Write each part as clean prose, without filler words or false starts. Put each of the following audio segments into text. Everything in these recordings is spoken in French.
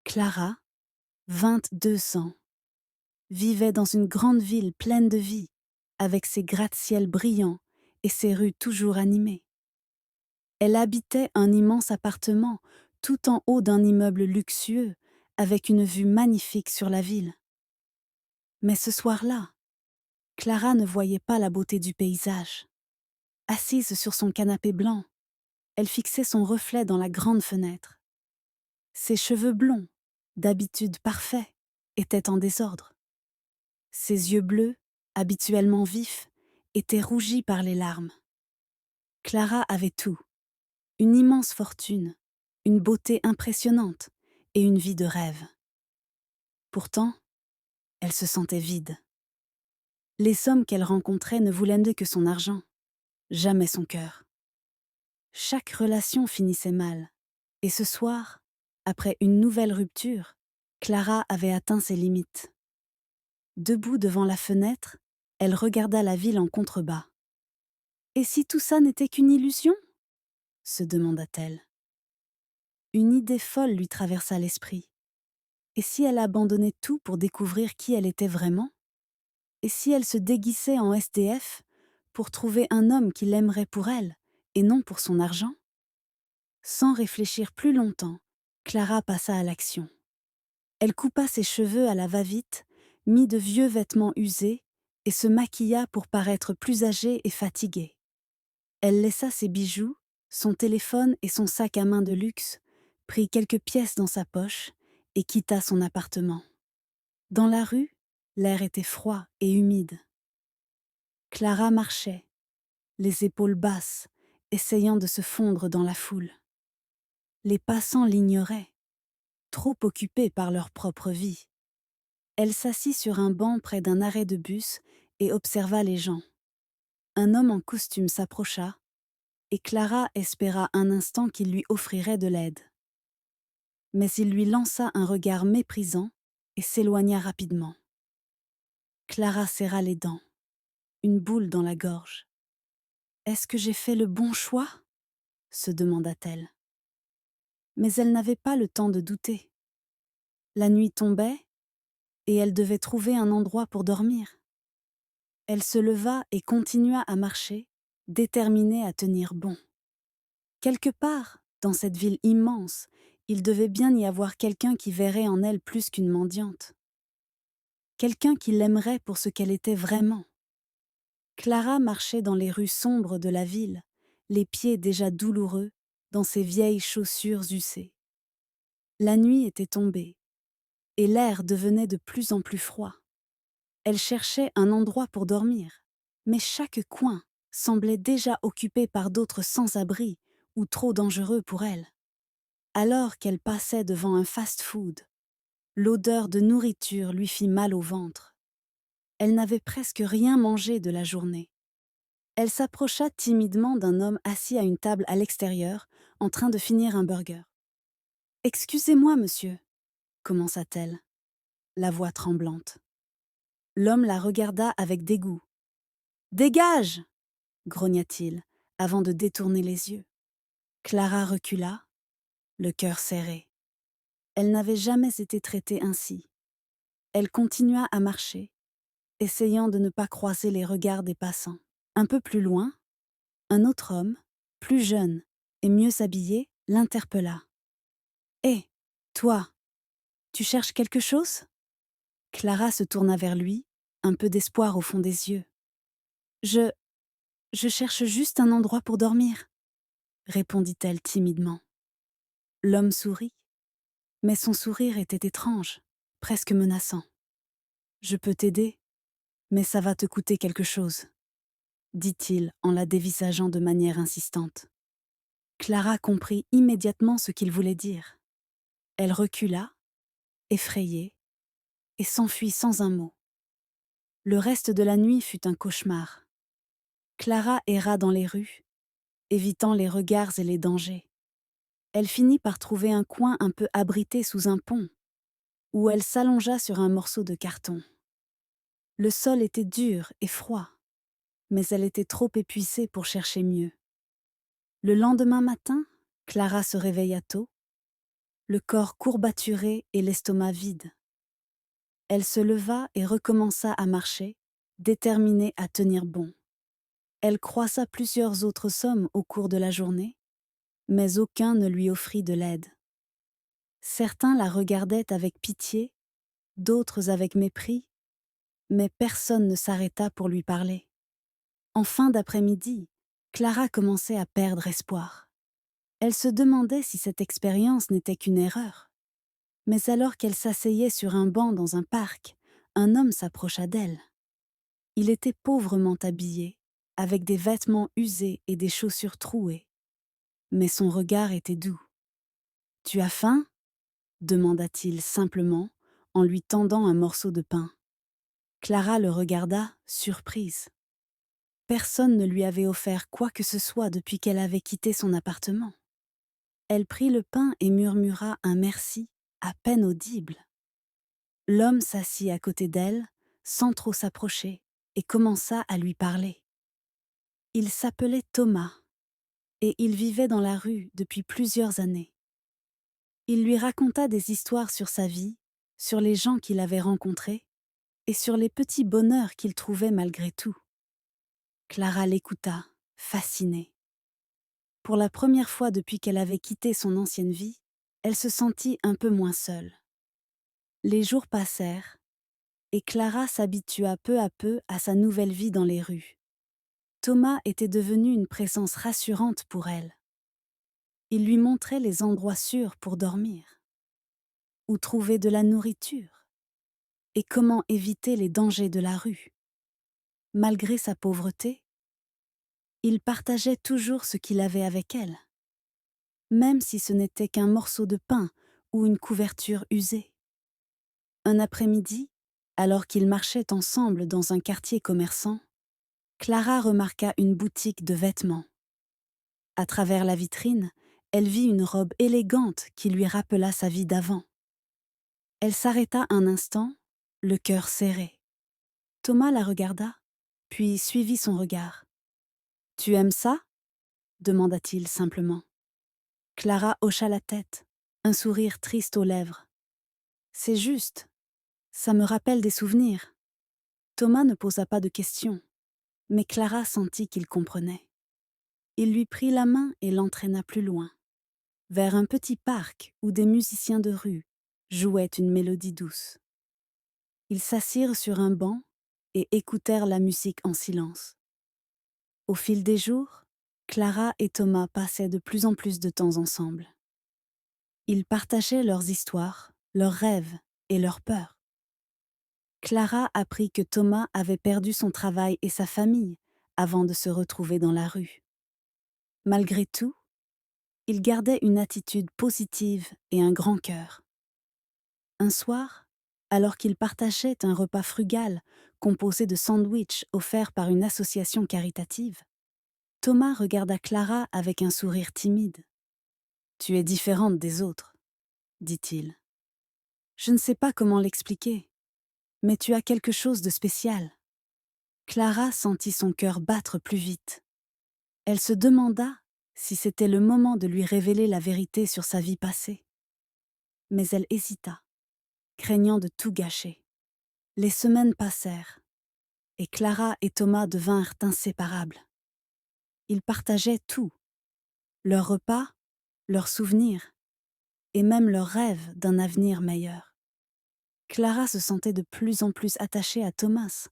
Clara, 22 ans, vivait dans une grande ville pleine de vie, avec ses gratte-ciels brillants et ses rues toujours animées. Elle habitait un immense appartement tout en haut d'un immeuble luxueux, avec une vue magnifique sur la ville. Mais ce soir-là, Clara ne voyait pas la beauté du paysage. Assise sur son canapé blanc, elle fixait son reflet dans la grande fenêtre. Ses cheveux blonds, d'habitude parfaits, étaient en désordre. Ses yeux bleus, habituellement vifs, étaient rougis par les larmes. Clara avait tout, une immense fortune, une beauté impressionnante et une vie de rêve. Pourtant, elle se sentait vide. Les hommes qu'elle rencontrait ne voulaient d'eux que son argent, jamais son cœur. Chaque relation finissait mal, et ce soir, après une nouvelle rupture, Clara avait atteint ses limites. Debout devant la fenêtre, elle regarda la ville en contrebas. Et si tout ça n'était qu'une illusion ? Se demanda-t-elle. Une idée folle lui traversa l'esprit. Et si elle abandonnait tout pour découvrir qui elle était vraiment ? Et si elle se déguisait en SDF pour trouver un homme qui l'aimerait pour elle et non pour son argent ? Sans réfléchir plus longtemps, Clara passa à l'action. Elle coupa ses cheveux à la va-vite, mit de vieux vêtements usés et se maquilla pour paraître plus âgée et fatiguée. Elle laissa ses bijoux, son téléphone et son sac à main de luxe, prit quelques pièces dans sa poche et quitta son appartement. Dans la rue, l'air était froid et humide. Clara marchait, les épaules basses, essayant de se fondre dans la foule. Les passants l'ignoraient, trop occupés par leur propre vie. Elle s'assit sur un banc près d'un arrêt de bus et observa les gens. Un homme en costume s'approcha, et Clara espéra un instant qu'il lui offrirait de l'aide. Mais il lui lança un regard méprisant et s'éloigna rapidement. Clara serra les dents, une boule dans la gorge. « Est-ce que j'ai fait le bon choix ? » se demanda-t-elle. Mais elle n'avait pas le temps de douter. La nuit tombait, et elle devait trouver un endroit pour dormir. Elle se leva et continua à marcher, déterminée à tenir bon. Quelque part, dans cette ville immense, il devait bien y avoir quelqu'un qui verrait en elle plus qu'une mendiante. Quelqu'un qui l'aimerait pour ce qu'elle était vraiment. Clara marchait dans les rues sombres de la ville, les pieds déjà douloureux, dans ses vieilles chaussures usées. La nuit était tombée, et l'air devenait de plus en plus froid. Elle cherchait un endroit pour dormir, mais chaque coin semblait déjà occupé par d'autres sans-abri ou trop dangereux pour elle. Alors qu'elle passait devant un fast-food, l'odeur de nourriture lui fit mal au ventre. Elle n'avait presque rien mangé de la journée. Elle s'approcha timidement d'un homme assis à une table à l'extérieur, en train de finir un burger. « Excusez-moi, monsieur, » commença-t-elle, la voix tremblante. L'homme la regarda avec dégoût. « Dégage !» grogna-t-il, avant de détourner les yeux. Clara recula, le cœur serré. Elle n'avait jamais été traitée ainsi. Elle continua à marcher, essayant de ne pas croiser les regards des passants. Un peu plus loin, un autre homme, plus jeune et mieux habillé, l'interpella. « Hé, toi, tu cherches quelque chose ?» Clara se tourna vers lui, un peu d'espoir au fond des yeux. « Je cherche juste un endroit pour dormir, » répondit-elle timidement. L'homme sourit, mais son sourire était étrange, presque menaçant. « Je peux t'aider, mais ça va te coûter quelque chose, » dit-il en la dévisageant de manière insistante. Clara comprit immédiatement ce qu'il voulait dire. Elle recula, effrayée, et s'enfuit sans un mot. Le reste de la nuit fut un cauchemar. Clara erra dans les rues, évitant les regards et les dangers. Elle finit par trouver un coin un peu abrité sous un pont, où elle s'allongea sur un morceau de carton. Le sol était dur et froid, mais elle était trop épuisée pour chercher mieux. Le lendemain matin, Clara se réveilla tôt. le corps courbaturé et l'estomac vide. Elle se leva et recommença à marcher, déterminée à tenir bon. Elle croisa plusieurs autres hommes au cours de la journée, mais aucun ne lui offrit de l'aide. Certains la regardaient avec pitié, d'autres avec mépris, mais personne ne s'arrêta pour lui parler. En fin d'après-midi, Clara commençait à perdre espoir. Elle se demandait si cette expérience n'était qu'une erreur. Mais alors qu'elle s'asseyait sur un banc dans un parc, un homme s'approcha d'elle. Il était pauvrement habillé, avec des vêtements usés et des chaussures trouées. Mais son regard était doux. « Tu as faim ?» demanda-t-il simplement, en lui tendant un morceau de pain. Clara le regarda, surprise. Personne ne lui avait offert quoi que ce soit depuis qu'elle avait quitté son appartement. Elle prit le pain et murmura un merci à peine audible. L'homme s'assit à côté d'elle, sans trop s'approcher, et commença à lui parler. Il s'appelait Thomas, et il vivait dans la rue depuis plusieurs années. Il lui raconta des histoires sur sa vie, sur les gens qu'il avait rencontrés, et sur les petits bonheurs qu'il trouvait malgré tout. Clara l'écouta, fascinée. Pour la première fois depuis qu'elle avait quitté son ancienne vie, elle se sentit un peu moins seule. Les jours passèrent, et Clara s'habitua peu à peu à sa nouvelle vie dans les rues. Thomas était devenu une présence rassurante pour elle. Il lui montrait les endroits sûrs pour dormir, où trouver de la nourriture, et comment éviter les dangers de la rue. Malgré sa pauvreté, il partageait toujours ce qu'il avait avec elle, même si ce n'était qu'un morceau de pain ou une couverture usée. Un après-midi, alors qu'ils marchaient ensemble dans un quartier commerçant, Clara remarqua une boutique de vêtements. À travers la vitrine, elle vit une robe élégante qui lui rappela sa vie d'avant. Elle s'arrêta un instant, le cœur serré. Thomas la regarda, puis suivit son regard. « Tu aimes ça ?» demanda-t-il simplement. Clara hocha la tête, un sourire triste aux lèvres. « C'est juste, ça me rappelle des souvenirs. » Thomas ne posa pas de questions, mais Clara sentit qu'il comprenait. Il lui prit la main et l'entraîna plus loin, vers un petit parc où des musiciens de rue jouaient une mélodie douce. Ils s'assirent sur un banc et écoutèrent la musique en silence. Au fil des jours, Clara et Thomas passaient de plus en plus de temps ensemble. Ils partageaient leurs histoires, leurs rêves et leurs peurs. Clara apprit que Thomas avait perdu son travail et sa famille avant de se retrouver dans la rue. Malgré tout, il gardait une attitude positive et un grand cœur. Un soir, alors qu'ils partageaient un repas frugal composé de sandwichs offerts par une association caritative, Thomas regarda Clara avec un sourire timide. « Tu es différente des autres, » dit-il. « Je ne sais pas comment l'expliquer, mais tu as quelque chose de spécial. » Clara sentit son cœur battre plus vite. Elle se demanda si c'était le moment de lui révéler la vérité sur sa vie passée. Mais elle hésita, craignant de tout gâcher. Les semaines passèrent, et Clara et Thomas devinrent inséparables. Ils partageaient tout, leurs repas, leurs souvenirs, et même leurs rêves d'un avenir meilleur. Clara se sentait de plus en plus attachée à Thomas,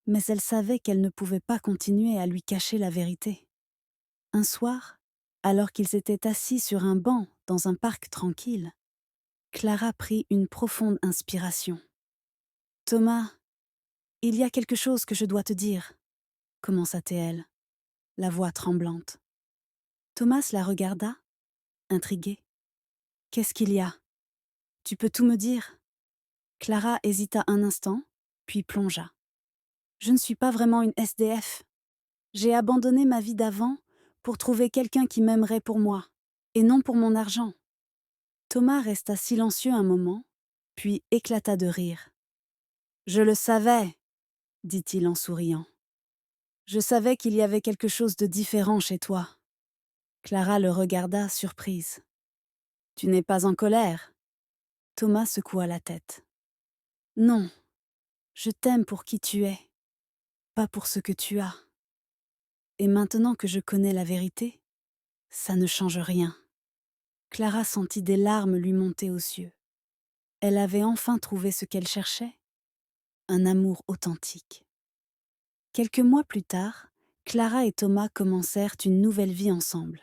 mais elle savait qu'elle ne pouvait pas continuer à lui cacher la vérité. Un soir, alors qu'ils étaient assis sur un banc dans un parc tranquille, Clara prit une profonde inspiration. « Thomas, il y a quelque chose que je dois te dire, » commença-t-elle, la voix tremblante. Thomas la regarda, intrigué. « Qu'est-ce qu'il y a ? Tu peux tout me dire ?» Clara hésita un instant, puis plongea. « Je ne suis pas vraiment une SDF. J'ai abandonné ma vie d'avant pour trouver quelqu'un qui m'aimerait pour moi, et non pour mon argent. » Thomas resta silencieux un moment, puis éclata de rire. « Je le savais, » dit-il en souriant. « Je savais qu'il y avait quelque chose de différent chez toi. » Clara le regarda, surprise. Tu n'es pas en colère? Thomas secoua la tête. Non, je t'aime pour qui tu es, pas pour ce que tu as. Et maintenant que je connais la vérité, ça ne change rien. Clara sentit des larmes lui monter aux yeux. Elle avait enfin trouvé ce qu'elle cherchait, un amour authentique. Quelques mois plus tard, Clara et Thomas commencèrent une nouvelle vie ensemble.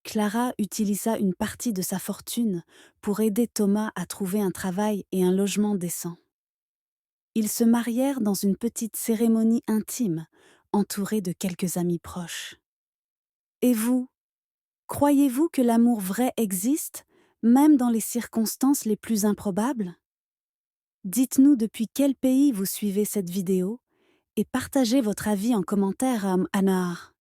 Clara utilisa une partie de sa fortune pour aider Thomas à trouver un travail et un logement décent. Ils se marièrent dans une petite cérémonie intime, entourés de quelques amis proches. Et vous, croyez-vous que l'amour vrai existe, même dans les circonstances les plus improbables? Dites-nous depuis quel pays vous suivez cette vidéo et partagez votre avis en commentaire à Anar.